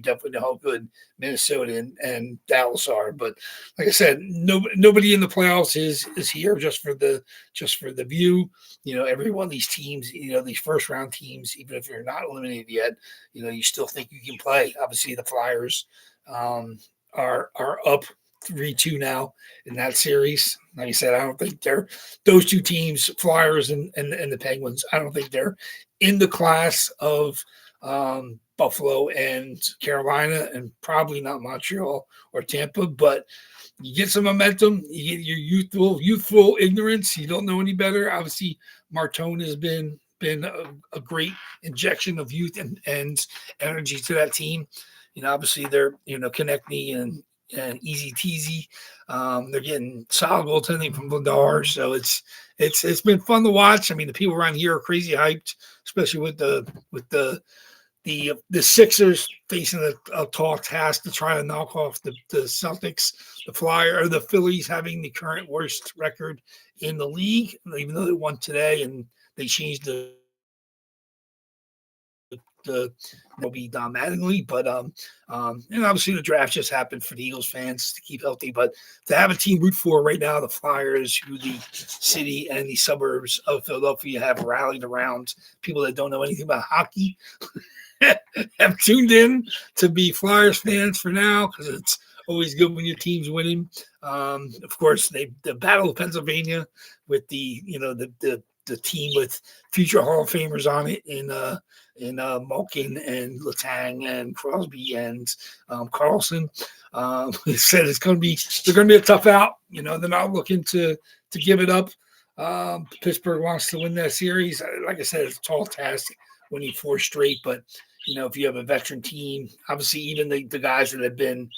definitely know how good Minnesota and Dallas are. But like I said, nobody in the playoffs is here just for the view. Every one of these teams, these first round teams, even if you're not eliminated yet, you still think you can play. Obviously, the Flyers are up 3-2 now in that series. Like I said, I don't think they're those two teams, Flyers and the Penguins. I don't think they're in the class of Buffalo and Carolina, and probably not Montreal or Tampa. But you get some momentum. You get your youthful ignorance. You don't know any better. Obviously, Martone has been a great injection of youth and energy to that team. Obviously they're Konechny and Easy Teasy. They're getting solid goaltending from Vladar, so it's been fun to watch. I mean, the people around here are crazy hyped, especially with the Sixers facing a tall task to try to knock off the Celtics, the Phillies having the current worst record in the league, even though they won today and they changed the will be dominatingly, but and obviously the draft just happened for the Eagles fans to keep healthy. But to have a team root for right now, the Flyers, who the city and the suburbs of Philadelphia have rallied around, people that don't know anything about hockey have tuned in to be Flyers fans for now, because it's always good when your team's winning. Of course, the Battle of Pennsylvania with the team with future Hall of Famers on it in Malkin and Letang and Crosby and Carlson. They said they're going to be a tough out. They're not looking to give it up. Pittsburgh wants to win that series. Like I said, it's a tall task winning 4 straight, but if you have a veteran team, obviously even the guys that have been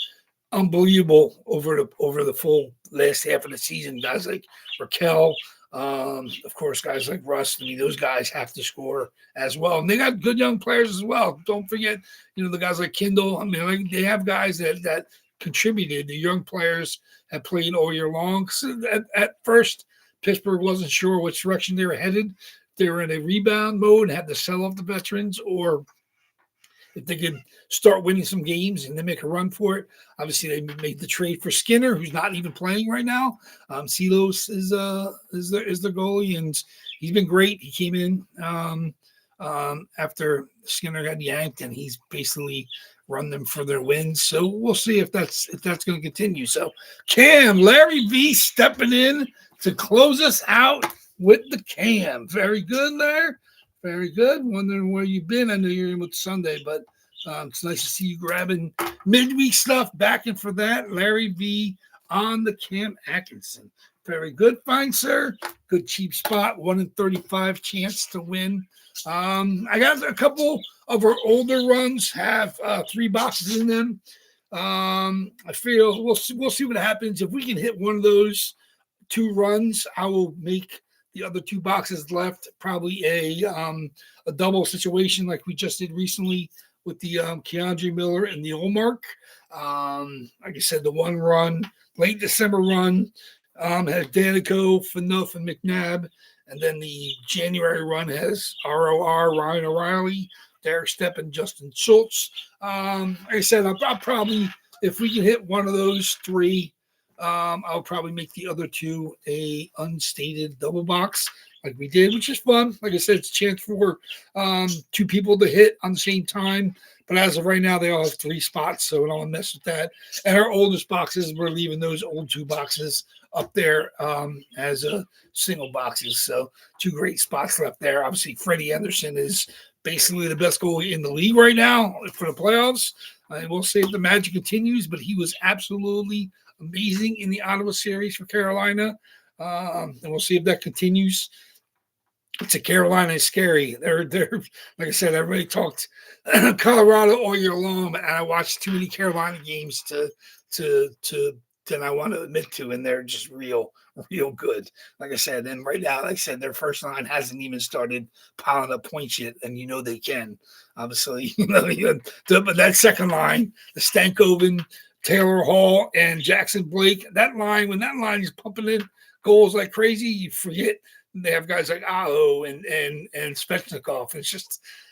unbelievable over the full last half of the season, guys like Raquel, of course, guys like Russ. I mean, those guys have to score as well, and they got good young players as well. Don't forget, the guys like Kindle. I mean, they have guys that contributed. The young players have played all year long. So at first, Pittsburgh wasn't sure which direction they were headed. They were in a rebound mode and had to sell off the veterans, or if they could start winning some games and then make a run for it. Obviously, they made the trade for Skinner, who's not even playing right now. Silos is the goalie, and he's been great. He came in after Skinner got yanked, and he's basically run them for their wins. So we'll see if that's going to continue. So Larry V stepping in to close us out with the Cam. Very good there. Very good. Wondering where you've been. I know you're in with Sunday, but it's nice to see you grabbing midweek stuff. Back in for that. Larry V on the Cam Atkinson. Very good. Fine, sir. Good cheap spot. 1 in 35 chance to win. I got a couple of our older runs have 3 boxes in them. I feel we'll see what happens. If we can hit one of those 2 runs, I will make the other 2 boxes left probably a double situation like we just did recently with the Keandre Miller and the Olmark. Like I said, the 1 run, late December run, has Danico, Phaneuf, and McNabb. And then the January run has ROR, Ryan O'Reilly, Derek Stepp, and Justin Schultz. Like I said, I'll probably, if we can hit one of those 3, I'll probably make the other 2 a unstated double box like we did, which is fun. Like I said, it's a chance for 2 people to hit on the same time. But as of right now, they all have 3 spots, so I don't want to mess with that. And our oldest boxes, we're leaving those old 2 boxes up there as single boxes. So 2 great spots left there. Obviously, Freddie Anderson is basically the best goalie in the league right now for the playoffs. And we'll see if the magic continues, but he was absolutely amazing in the Ottawa series for Carolina. And we'll see if that continues. Carolina is scary. They're like I said, everybody talked Colorado all year long, and I watched too many Carolina games to than I want to admit to, and they're just real good. Like I said, and right now, like I said, their first line hasn't even started piling up points yet, and they can. Obviously, but that second line, the Stankoven, Taylor Hall, and Jackson Blake, when that line is pumping in goals like crazy, you forget they have guys like Aho and Svechnikov.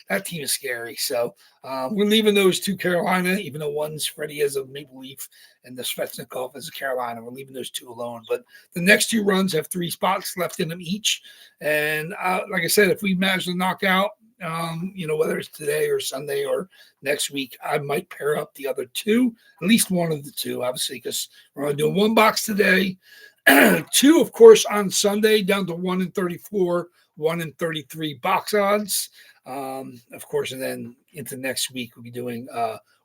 that team is scary. So we're leaving those two Carolina, even though one's Freddie as a Maple Leaf and the Svechnikov as a Carolina. We're leaving those two alone. But the next two runs have 3 spots left in them each. And like I said, if we manage to knock out, whether it's today or Sunday or next week, I might pair up the other two, at least one of the two, obviously, because we're only doing 1 box today. 2, of course, on Sunday, down to 1 in 34, 1 in 33 box odds. Of course, and then into next week, we'll be doing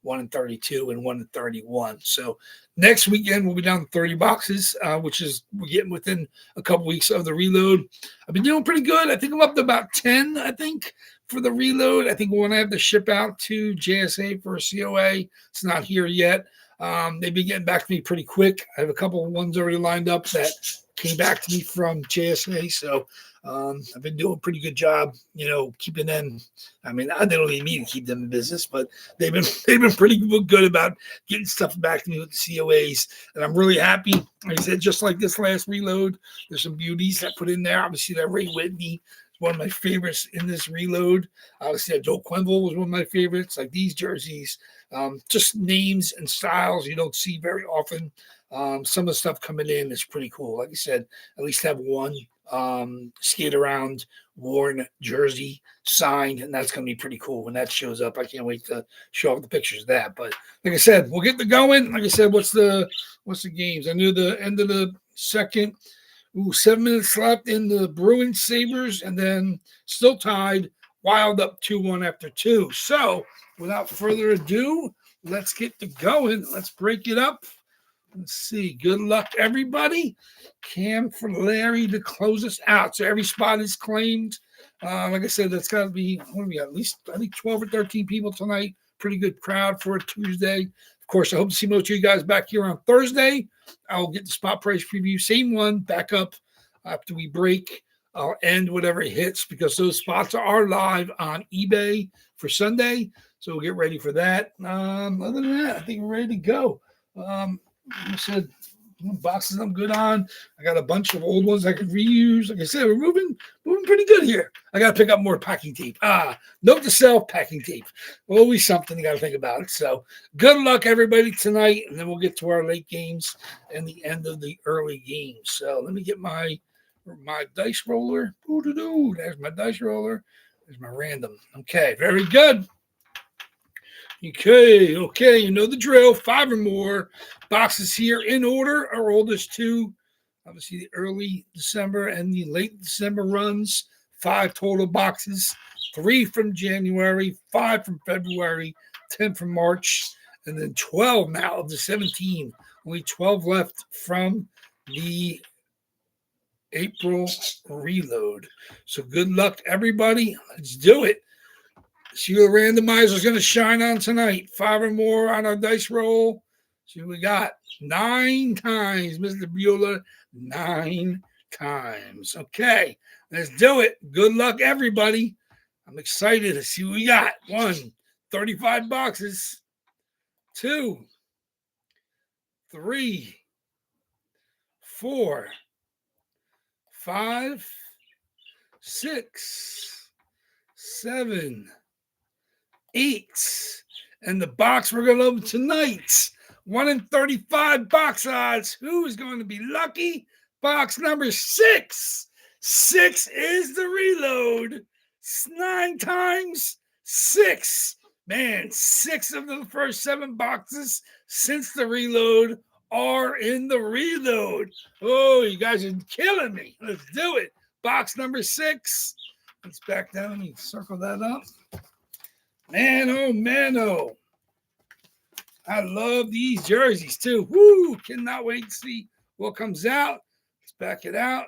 1 in 32 and 1 in 31. So next weekend, we'll be down to 30 boxes, which is we're getting within a couple weeks of the reload. I've been doing pretty good. I think I'm up to about 10, I think, for the reload. I think when I have to ship out to JSA for a COA, it's not here yet. They've been getting back to me pretty quick. I have a couple of ones already lined up that came back to me from JSA. So I've been doing a pretty good job, keeping them. I mean, they don't need me to keep them in business, but they've been pretty good about getting stuff back to me with the COAs. And I'm really happy. Like I said, just like this last reload, there's some beauties I put in there. Obviously, that Ray Whitney, one of my favorites in this reload. Obviously, Joe Quenville was one of my favorites. Like these jerseys, just names and styles you don't see very often. Some of the stuff coming in is pretty cool. Like I said, at least have one skate around worn jersey signed, and that's going to be pretty cool when that shows up. I can't wait to show off the pictures of that. But like I said, we'll get the going. Like I said, what's the games? I knew the end of the second. 7 minutes left in the Bruins Sabres, and then still tied, Wild up 2-1 after 2. So without further ado, let's get to going. Let's break it up. Let's see. Good luck, everybody. Cam for Larry to close us out. So every spot is claimed. Like I said, that's got to be, what do we got? At least, I think, 12 or 13 people tonight. Pretty good crowd for a Tuesday. Of course, I hope to see most of you guys back here on Thursday. I'll get the spot price preview, same one, back up after we break. I'll end whatever hits because those spots are live on eBay for Sunday. So we'll get ready for that. Other than that, I think we're ready to go. Like I said, boxes I'm good on. I got a bunch of old ones I could reuse. Like I said, we're moving pretty good here. I got to pick up more packing tape. Note to self, packing tape. Always something you got to think about it. So good luck, everybody, tonight. And then we'll get to our late games and the end of the early games. So let me get my dice roller. Ooh-doo-doo. There's my dice roller. There's my random. Okay, very good. Okay, you know the drill. 5 or more boxes here in order. Our oldest 2, obviously the early December and the late December runs. 5 total boxes. 3 from January, 5 from February, 10 from March, and then 12 now of the 17. Only 12 left from the April reload. So good luck, everybody. Let's do it. See what randomizer is going to shine on tonight. 5 or more on our dice roll. See what we got. 9 times, Mr. Bueller. 9 times. Okay, let's do it. Good luck, everybody. I'm excited to see what we got. 1, 35 boxes. 2, 3, 4, 5, 6, 7, 8, and the box we're going to open tonight. 1 in 35 box odds. Who is going to be lucky? Box number 6. 6 is the reload. 9 times 6. Man, 6 of the first 7 boxes since the reload are in the reload. Oh, you guys are killing me. Let's do it. Box number 6. Let's back down. Let me circle that up. Man, oh. I love these jerseys too. Woo! Cannot wait to see what comes out. Let's back it out.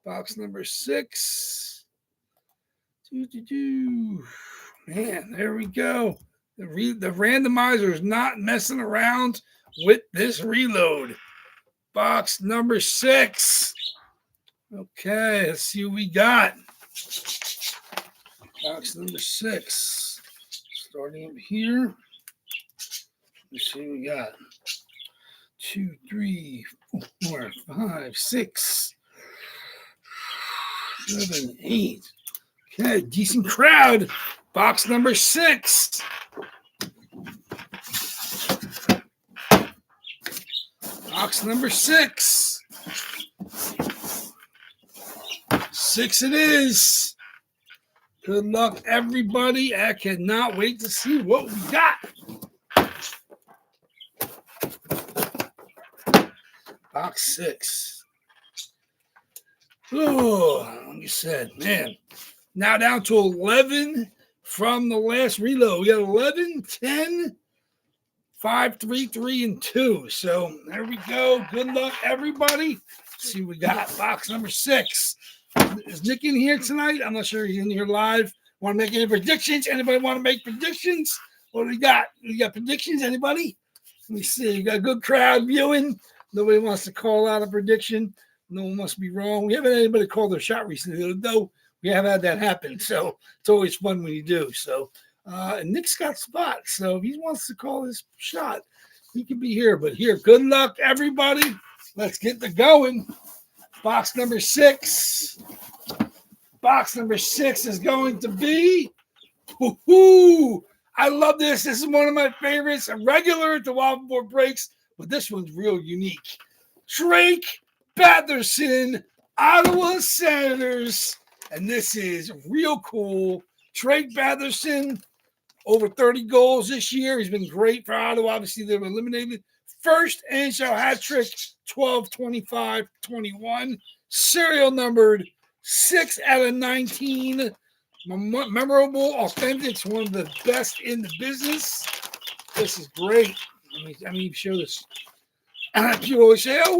Box number 6. Man, there we go. The randomizer is not messing around with this reload. Box number 6. Okay, let's see what we got. Box number 6. Starting up here. Let's see what we got. 2, 3, 4, 5, 6, 7, 8. Okay, decent crowd. Box number 6. Box number 6. 6 it is. Good luck, everybody. I cannot wait to see what we got. Box 6. Oh, like you said, man. Now down to 11 from the last reload. We got 11, 10, 5, 3, 3, and 2. So there we go. Good luck, everybody. Let's see what we got. Box number 6. Is Nick in here tonight? I'm not sure he's in here live. Want to make any predictions? Anybody want to make predictions? What do we got? We got predictions? Anybody? Let me see. You got a good crowd viewing. Nobody wants to call out a prediction. No one must be wrong. We haven't had anybody call their shot recently, though. We have had that happen. So it's always fun when you do. So and Nick's got spots. So if he wants to call his shot, he can be here. But here, good luck, everybody. Let's get the going. Box number 6. Box number 6 is going to be. Woo-hoo! I love this. This is one of my favorites. A regular at the WAFFLEBOARD breaks, but this one's real unique. Drake Batherson, Ottawa Senators. And this is real cool. Drake Batherson, over 30 goals this year. He's been great for Ottawa. Obviously, they were eliminated. First NHL hat trick, 12-25-21. Serial numbered 6 out of 19. Memorable, authentic. It's one of the best in the business. This is great. Let me show this. People always say, "Oh,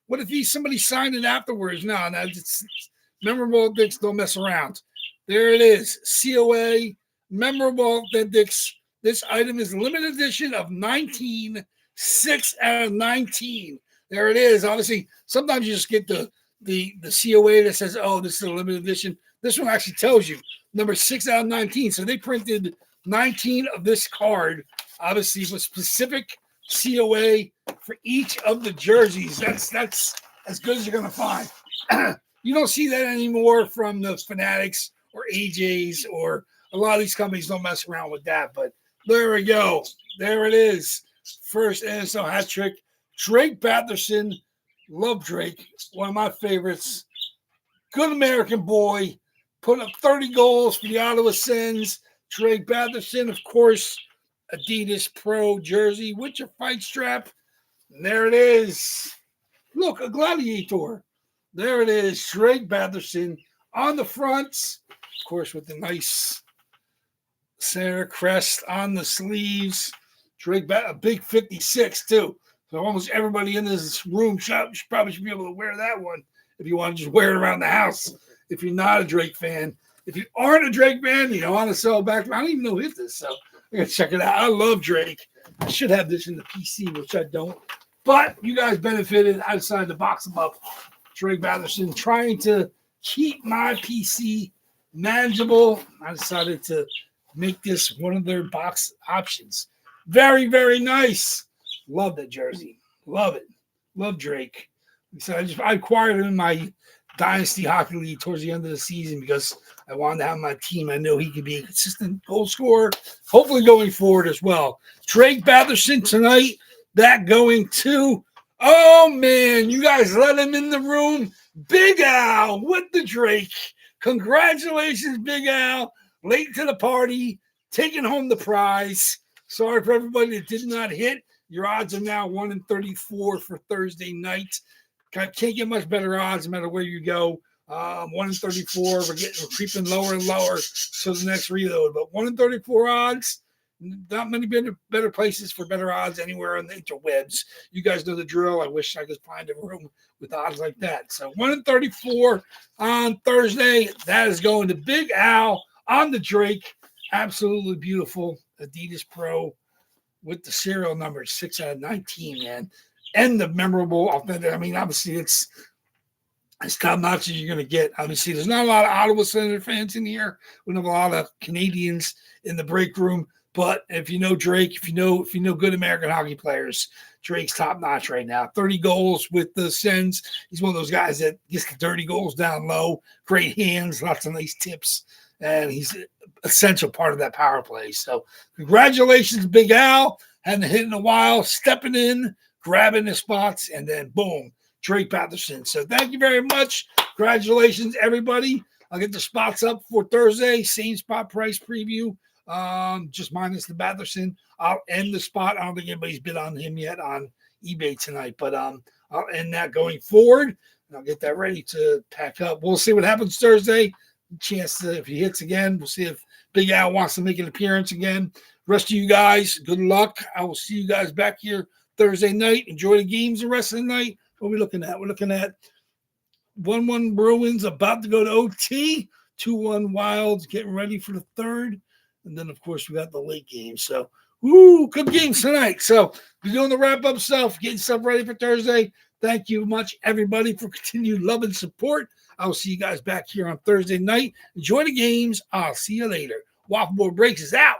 what if somebody signed it afterwards?" No, it's memorable authentics. Don't mess around. There it is. COA memorable authentics. This item is a limited edition of 19, 6 out of 19. There it is. Obviously, sometimes you just get the COA that says, "Oh, this is a limited edition." This one actually tells you number 6 out of 19. So they printed 19 of this card, obviously with specific COA for each of the jerseys. That's as good as you're gonna find. You don't see that anymore from the Fanatics or AJ's, or a lot of these companies don't mess around with that. But there we go. There it is. First NHL hat trick. Drake Batherson. Love Drake. One of my favorites. Good American boy. Put up 30 goals for the Ottawa Sens. Drake Batherson, of course, Adidas Pro jersey with your fight strap. And there it is. Look, a gladiator. There it is. Drake Batherson on the front. Of course, with the nice center crest on the sleeves. Drake, a big 56 too. So almost everybody in this room shop probably should be able to wear that one if you want to just wear it around the house. If you're not a Drake fan, if you aren't a Drake fan, you don't want to sell back. I don't even know who hit this, so I gotta check it out. I love Drake. I should have this in the PC, which I don't. But you guys benefited. I decided to box them up. Drake Batherson, trying to keep my PC manageable. I decided to make this one of their box options. Very, very nice. Love that jersey. Love it. Love Drake. So I acquired him in my Dynasty Hockey League towards the end of the season because I wanted to have my team. I know he could be a consistent goal scorer, hopefully going forward as well. Drake Batherson tonight, that going to, oh man, you guys let him in the room. Big Al with the Drake. Congratulations, Big Al. Late to the party, taking home the prize. Sorry for everybody that did not hit. Your odds are now 1-34 for Thursday night. Can't get much better odds no matter where you go. 1-34. We're creeping lower and lower to the next reload. But 1-34 odds. Not many better places for better odds anywhere on the interwebs. You guys know the drill. I wish I could find a room with odds like that. So 1-34 on Thursday. That is going to Big Al on the Drake. Absolutely beautiful Adidas Pro with the serial number 6 out of 19, man. And the memorable authentic. I mean, obviously, it's as top notch as you're going to get. Obviously, there's not a lot of Ottawa Senator fans in here. We don't have a lot of Canadians in the break room. But if you know Drake, if you know good American hockey players, Drake's top notch right now. 30 goals with the Sens. He's one of those guys that gets the dirty goals down low. Great hands, lots of nice tips, and he's an essential part of that power play. So congratulations, Big Al. Hadn't hit in a while, stepping in, grabbing the spots, and then boom, Drake Batherson. So thank you very much. Congratulations, everybody. I'll get the spots up for Thursday. Same spot price preview. Just minus the Batherson. I'll end the spot. I don't think anybody's bid on him yet on eBay tonight, but I'll end that going forward. And I'll get that ready to pack up. We'll see what happens Thursday. Chance to, if he hits again, we'll see if Big Al wants to make an appearance again. Rest of you guys, good luck. I will see you guys back here Thursday night. Enjoy the games the rest of the night. What are we looking at? We're looking at 1-1 Bruins about to go to OT. 2-1 Wilds getting ready for the third. And then, of course, we got the late game. So, good games tonight. So, we're doing the wrap-up stuff, getting stuff ready for Thursday. Thank you much, everybody, for continued love and support. I will see you guys back here on Thursday night. Enjoy the games. I'll see you later. Waffleboard Breaks is out.